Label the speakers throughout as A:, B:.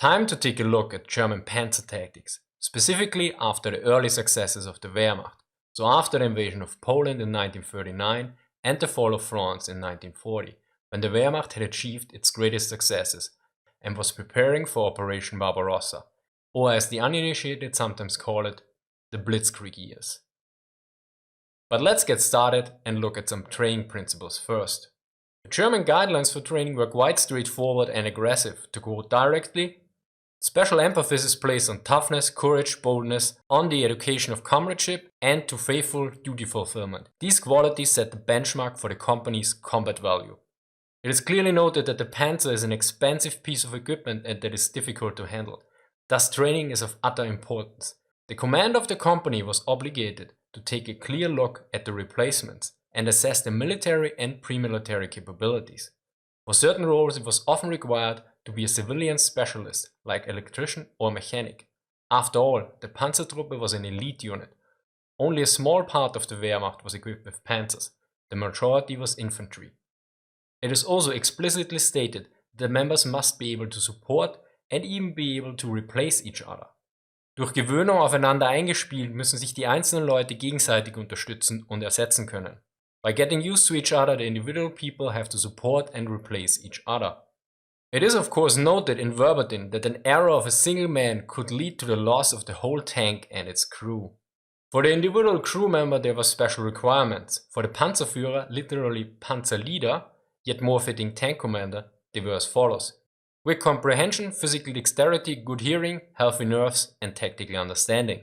A: Time to take a look at German panzer tactics, specifically after the early successes of the Wehrmacht, so after the invasion of Poland in 1939 and the fall of France in 1940, when the Wehrmacht had achieved its greatest successes and was preparing for Operation Barbarossa, or as the uninitiated sometimes call it, the Blitzkrieg years. But let's get started and look at some training principles first. The German guidelines for training were quite straightforward and aggressive. To quote directly, special emphasis is placed on toughness, courage, boldness, on the education of comradeship, and to faithful duty fulfillment. These qualities set the benchmark for the company's combat value. It is clearly noted that the Panzer is an expensive piece of equipment and that is difficult to handle. Thus, training is of utter importance. The commander of the company was obligated to take a clear look at the replacements and assess the military and pre-military capabilities. For certain roles, it was often required to be a civilian specialist like electrician or mechanic. After all, the Panzertruppe was an elite unit. Only a small part of the Wehrmacht was equipped with panzers. The majority was infantry. It is also explicitly stated that members must be able to support and even be able to replace each other. Durch Gewöhnung aufeinander eingespielt müssen sich die einzelnen Leute gegenseitig unterstützen und ersetzen können. By getting used to each other, the individual people have to support and replace each other. It is of course noted in verbatim that an error of a single man could lead to the loss of the whole tank and its crew. For the individual crew member there were special requirements. For the Panzerführer, literally Panzerleader, yet more fitting tank commander, they were as follows. Quick comprehension, physical dexterity, good hearing, healthy nerves and tactical understanding.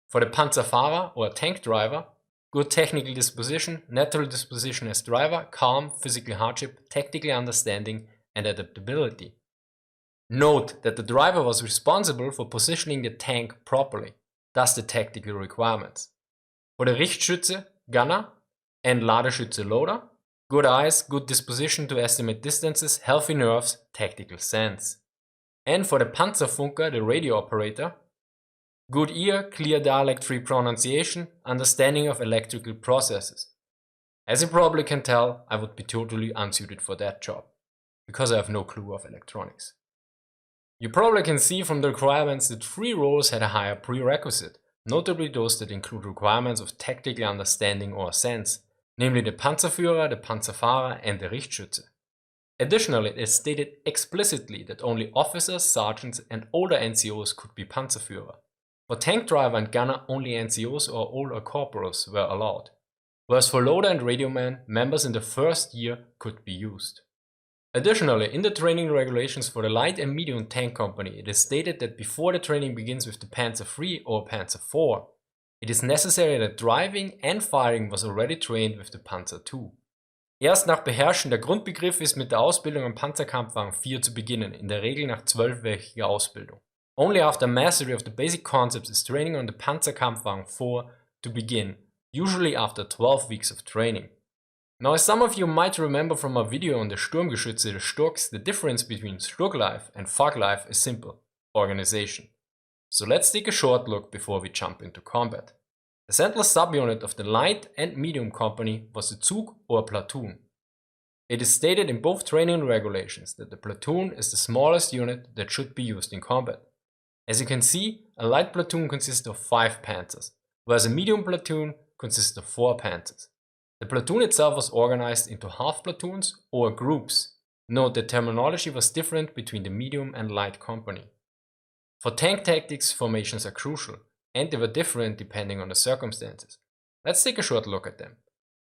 A: For the Panzerfahrer or tank driver, good technical disposition, natural disposition as driver, calm, physical hardship, tactical understanding and adaptability. Note that the driver was responsible for positioning the tank properly, thus the tactical requirements. For the Richtschütze, gunner, and Ladeschütze, loader, good eyes, good disposition to estimate distances, healthy nerves, tactical sense. And for the Panzerfunker, the radio operator, good ear, clear dialect-free pronunciation, understanding of electrical processes. As you probably can tell, I would be totally unsuited for that job, because I have no clue of electronics. You probably can see from the requirements that 3 roles had a higher prerequisite, notably those that include requirements of tactical understanding or sense, namely the Panzerführer, the Panzerfahrer and the Richtschütze. Additionally, it is stated explicitly that only officers, sergeants and older NCOs could be Panzerführer. For tank driver and gunner, only NCOs or older corporals were allowed, whereas for loader and radio man, members in the first year could be used. Additionally, in the training regulations for the light and medium tank company, it is stated that before the training begins with the Panzer III or Panzer IV, it is necessary that driving and firing was already trained with the Panzer II. Erst nach Beherrschen der Grundbegriff ist mit der Ausbildung am Panzerkampfwagen 4 zu beginnen, in der Regel nach 12-wöchiger Ausbildung. Only after mastery of the basic concepts is training on the Panzerkampfwagen 4 to begin, usually after 12 weeks of training. Now, as some of you might remember from our video on the Sturmgeschütze, the Sturks, the difference between Sturklife and Fucklife is simple: organization. So let's take a short look before we jump into combat. The central subunit of the light and medium company was the Zug or platoon. It is stated in both training regulations that the platoon is the smallest unit that should be used in combat. As you can see, a light platoon consists of 5 panzers, whereas a medium platoon consists of 4 panzers. The platoon itself was organized into half platoons or groups. Note that terminology was different between the medium and light company. For tank tactics, formations are crucial, and they were different depending on the circumstances. Let's take a short look at them.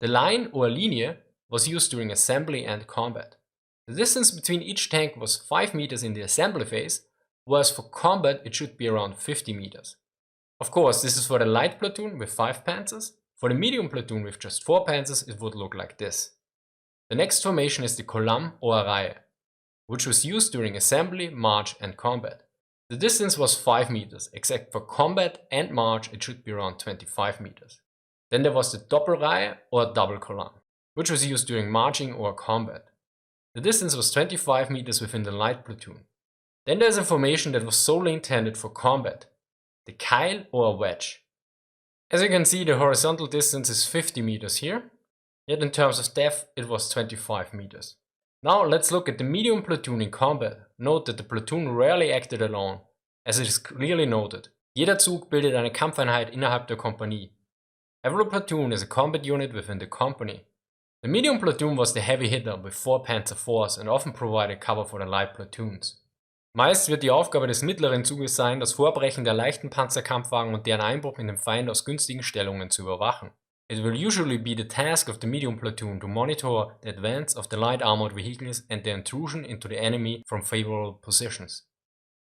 A: The line or linie was used during assembly and combat. The distance between each tank was 5 meters in the assembly phase, whereas for combat it should be around 50 meters. Of course, this is for the light platoon with 5 panzers. For the medium platoon with just 4 panzers, it would look like this. The next formation is the Column or Reihe, which was used during assembly, march and combat. The distance was 5 meters, except for combat and march it should be around 25 meters. Then there was the Doppelreihe or double column, which was used during marching or combat. The distance was 25 meters within the light platoon. Then there's a formation that was solely intended for combat, the Keil or wedge. As you can see, the horizontal distance is 50 meters here, yet in terms of depth it was 25 meters. Now let's look at the medium platoon in combat. Note that the platoon rarely acted alone, as it is clearly noted. Jeder Zug bildet eine Kampfeinheit innerhalb der Kompanie. Every platoon is a combat unit within the company. The medium platoon was the heavy hitter with 4 Panzer IVs and often provided cover for the light platoons. Meist wird die Aufgabe des mittleren Zuges sein, das Vorbrechen der leichten Panzerkampfwagen und deren Einbruch in den Feind aus günstigen Stellungen zu überwachen. It will usually be the task of the medium platoon to monitor the advance of the light armored vehicles and their intrusion into the enemy from favorable positions.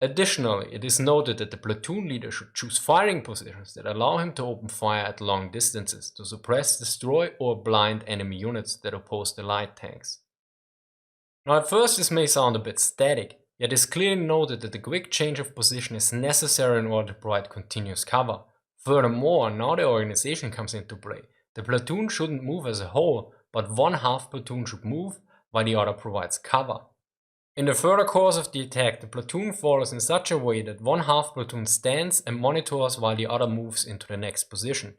A: Additionally, it is noted that the platoon leader should choose firing positions that allow him to open fire at long distances to suppress, destroy or blind enemy units that oppose the light tanks. Now at first this may sound a bit static, yet it is clearly noted that the quick change of position is necessary in order to provide continuous cover. Furthermore, now the organization comes into play. The platoon shouldn't move as a whole, but one half platoon should move while the other provides cover. In the further course of the attack, the platoon follows in such a way that one half platoon stands and monitors while the other moves into the next position.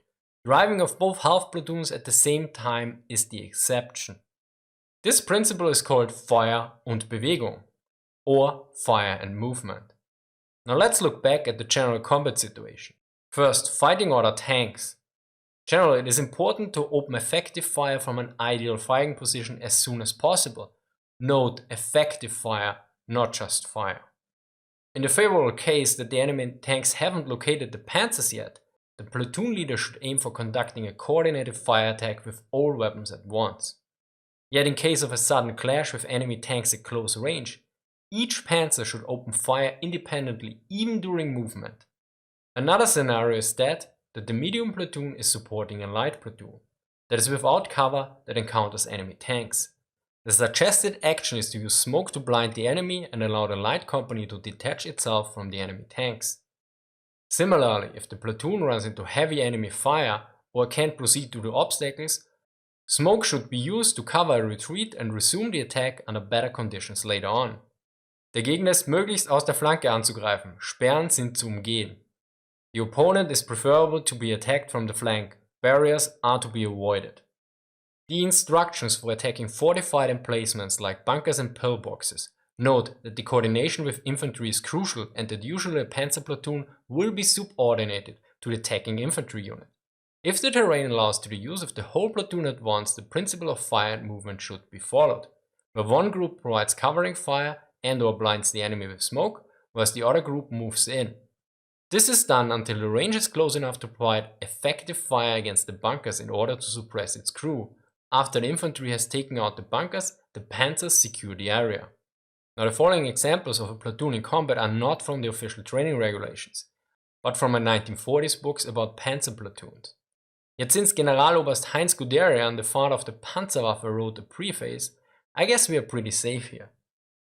A: Driving of both half platoons at the same time is the exception. This principle is called Feuer und Bewegung, or fire and movement. Now let's look back at the general combat situation. First, fighting order tanks. Generally, it is important to open effective fire from an ideal firing position as soon as possible. Note effective fire, not just fire. In the favorable case that the enemy tanks haven't located the panzers yet, the platoon leader should aim for conducting a coordinated fire attack with all weapons at once. Yet in case of a sudden clash with enemy tanks at close range, each panzer should open fire independently even during movement. Another scenario is that the medium platoon is supporting a light platoon that is without cover that encounters enemy tanks. The suggested action is to use smoke to blind the enemy and allow the light company to detach itself from the enemy tanks. Similarly, if the platoon runs into heavy enemy fire or can't proceed due to obstacles, smoke should be used to cover a retreat and resume the attack under better conditions later on. Der Gegner ist möglichst aus der Flanke anzugreifen, Sperren sind zu umgehen. The opponent is preferable to be attacked from the flank, barriers are to be avoided. The instructions for attacking fortified emplacements like bunkers and pillboxes note that the coordination with infantry is crucial and that usually a panzer platoon will be subordinated to the attacking infantry unit. If the terrain allows to the use of the whole platoon at once, the principle of fire and movement should be followed, where one group provides covering fire and/or blinds the enemy with smoke, whereas the other group moves in. This is done until the range is close enough to provide effective fire against the bunkers in order to suppress its crew. After the infantry has taken out the bunkers, the panzers secure the area. Now the following examples of a platoon in combat are not from the official training regulations, but from a 1940s books about panzer platoons. Yet since Generaloberst Heinz Guderian, the father of the Panzerwaffe, wrote a preface, I guess we are pretty safe here.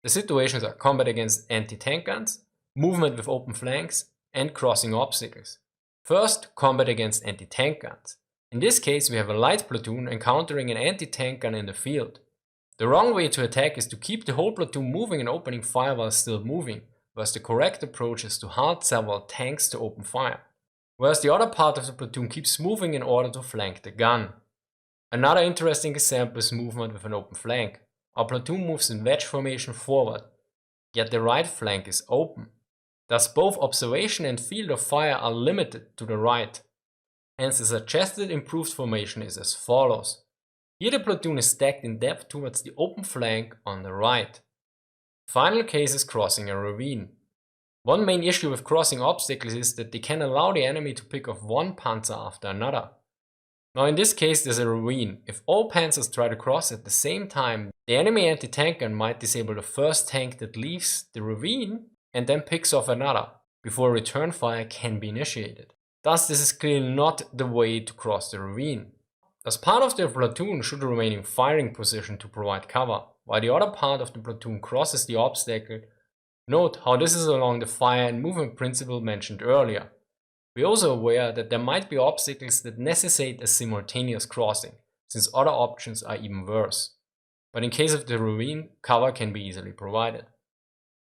A: The situations are combat against anti-tank guns, movement with open flanks, and crossing obstacles. First, combat against anti-tank guns. In this case, we have a light platoon encountering an anti-tank gun in the field. The wrong way to attack is to keep the whole platoon moving and opening fire while still moving, whereas the correct approach is to halt several tanks to open fire, whereas the other part of the platoon keeps moving in order to flank the gun. Another interesting example is movement with an open flank. Our platoon moves in wedge formation forward, yet the right flank is open. Thus both observation and field of fire are limited to the right. Hence the suggested improved formation is as follows. Here the platoon is stacked in depth towards the open flank on the right. The final case is crossing a ravine. One main issue with crossing obstacles is that they can allow the enemy to pick off one panzer after another. Now in this case there's a ravine. If all panzers try to cross at the same time, the enemy anti-tank gun might disable the first tank that leaves the ravine and then picks off another, before return fire can be initiated. Thus this is clearly not the way to cross the ravine. As part of the platoon should remain in firing position to provide cover, while the other part of the platoon crosses the obstacle. Note how this is along the fire and movement principle mentioned earlier. We are also aware that there might be obstacles that necessitate a simultaneous crossing, since other options are even worse. But in case of the ravine, cover can be easily provided.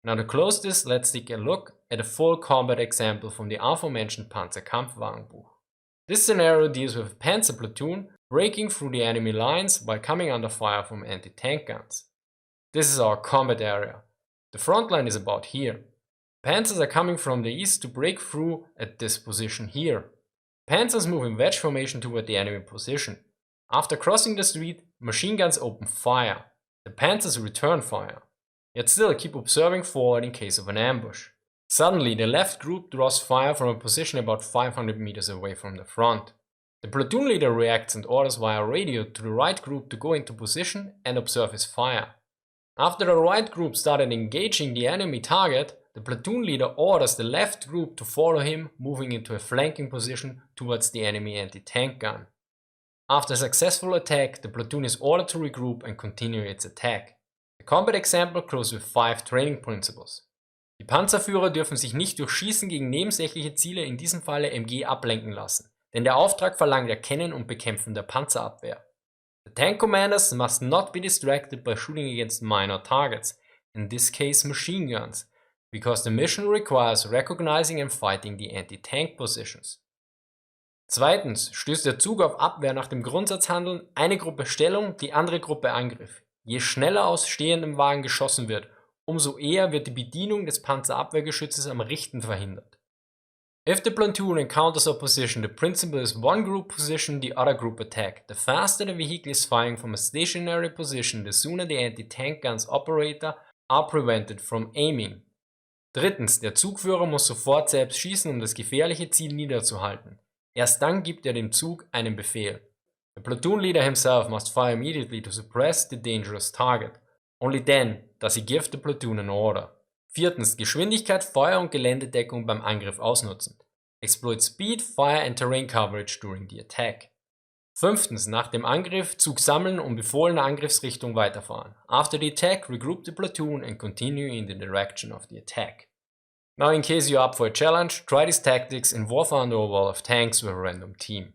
A: Now to close this, let's take a look at a full combat example from the aforementioned Panzerkampfwagenbuch. This scenario deals with a panzer platoon breaking through the enemy lines while coming under fire from anti-tank guns. This is our combat area. The front line is about here. Panzers are coming from the east to break through at this position here. Panzers move in wedge formation toward the enemy position. After crossing the street, machine guns open fire. The Panzers return fire. Yet still keep observing forward in case of an ambush. Suddenly, the left group draws fire from a position about 500 meters away from the front. The platoon leader reacts and orders via radio to the right group to go into position and observe his fire. After the right group started engaging the enemy target, the platoon leader orders the left group to follow him, moving into a flanking position towards the enemy anti-tank gun. After a successful attack, the platoon is ordered to regroup and continue its attack. The combat example closes with 5 training principles. Die Panzerführer dürfen sich nicht durch Schießen gegen nebensächliche Ziele, in diesem Falle MG, ablenken lassen, denn der Auftrag verlangt Erkennen und Bekämpfen der Panzerabwehr. The tank commanders must not be distracted by shooting against minor targets, in this case machine guns, because the mission requires recognizing and fighting the anti-tank positions. Zweitens stößt der Zug auf Abwehr nach dem Grundsatz handeln, eine Gruppe Stellung, die andere Gruppe Angriff. Je schneller aus stehendem Wagen geschossen wird, umso eher wird die Bedienung des Panzerabwehrgeschützes am Richten verhindert. If the platoon encounters opposition, the principle is one group position, the other group attack. The faster the vehicle is firing from a stationary position, the sooner the anti-tank guns operator are prevented from aiming. Drittens, der Zugführer muss sofort selbst schießen, um das gefährliche Ziel niederzuhalten. Erst dann gibt er dem Zug einen Befehl. The platoon leader himself must fire immediately to suppress the dangerous target. Only then does he give the platoon an order. Viertens, Geschwindigkeit, Feuer und Geländedeckung beim Angriff ausnutzen. Exploit speed, fire and terrain coverage during the attack. Fünftens, nach dem Angriff Zug sammeln und befohlene Angriffsrichtung weiterfahren. After the attack, regroup the platoon and continue in the direction of the attack. Now, in case you're up for a challenge, try these tactics in Warfare Under a Wall of Tanks with a random team.